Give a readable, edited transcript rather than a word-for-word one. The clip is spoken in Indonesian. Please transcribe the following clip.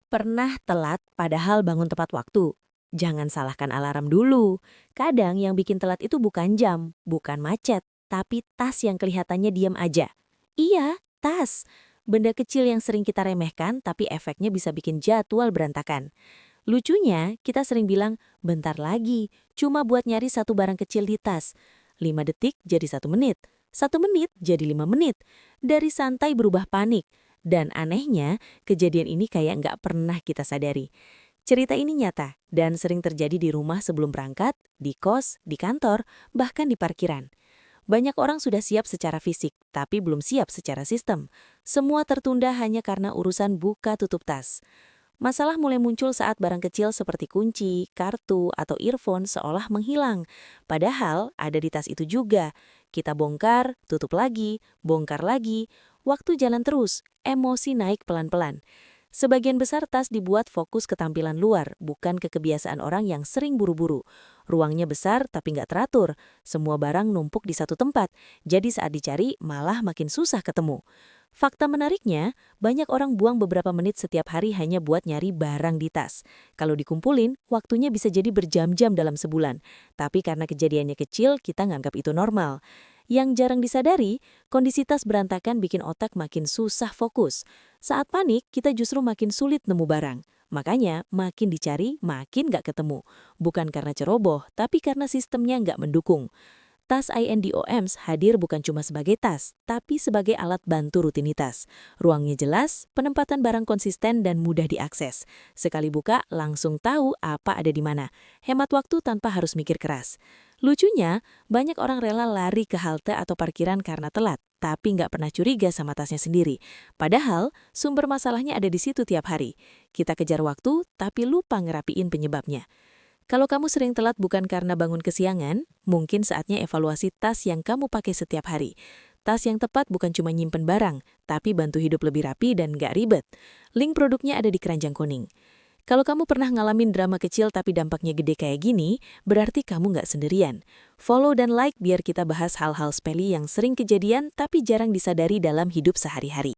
Pernah telat padahal bangun tepat waktu? Jangan salahkan alarm dulu. Kadang yang bikin telat itu bukan jam, bukan macet, tapi tas yang kelihatannya diam aja. Iya, tas. Benda kecil yang sering kita remehkan tapi efeknya bisa bikin jadwal berantakan. Lucunya, kita sering bilang, bentar lagi, cuma buat nyari satu barang kecil di tas. 5 detik jadi 1 menit. 1 menit jadi 5 menit. Dari santai berubah panik. Dan anehnya, kejadian ini kayak nggak pernah kita sadari. Cerita ini nyata dan sering terjadi di rumah sebelum berangkat, di kos, di kantor, bahkan di parkiran. Banyak orang sudah siap secara fisik, tapi belum siap secara sistem. Semua tertunda hanya karena urusan buka tutup tas. Masalah mulai muncul saat barang kecil seperti kunci, kartu, atau earphone seolah menghilang. Padahal ada di tas itu juga. Kita bongkar, tutup lagi, bongkar lagi. Waktu jalan terus, emosi naik pelan-pelan. Sebagian besar tas dibuat fokus ke tampilan luar, bukan ke kebiasaan orang yang sering buru-buru. Ruangnya besar tapi nggak teratur. Semua barang numpuk di satu tempat, jadi saat dicari malah makin susah ketemu. Fakta menariknya, banyak orang buang beberapa menit setiap hari hanya buat nyari barang di tas. Kalau dikumpulin, waktunya bisa jadi berjam-jam dalam sebulan. Tapi karena kejadiannya kecil, kita nganggap itu normal. Yang jarang disadari, kondisi tas berantakan bikin otak makin susah fokus. Saat panik, kita justru makin sulit nemu barang. Makanya, makin dicari, makin nggak ketemu. Bukan karena ceroboh, tapi karena sistemnya nggak mendukung. Tas INDOMS hadir bukan cuma sebagai tas, tapi sebagai alat bantu rutinitas. Ruangnya jelas, penempatan barang konsisten dan mudah diakses. Sekali buka, langsung tahu apa ada di mana. Hemat waktu tanpa harus mikir keras. Lucunya, banyak orang rela lari ke halte atau parkiran karena telat, tapi nggak pernah curiga sama tasnya sendiri. Padahal, sumber masalahnya ada di situ tiap hari. Kita kejar waktu, tapi lupa ngerapiin penyebabnya. Kalau kamu sering telat bukan karena bangun kesiangan, mungkin saatnya evaluasi tas yang kamu pakai setiap hari. Tas yang tepat bukan cuma nyimpen barang, tapi bantu hidup lebih rapi dan gak ribet. Link produknya ada di keranjang kuning. Kalau kamu pernah ngalamin drama kecil tapi dampaknya gede kayak gini, berarti kamu gak sendirian. Follow dan like biar kita bahas hal-hal sepele yang sering kejadian tapi jarang disadari dalam hidup sehari-hari.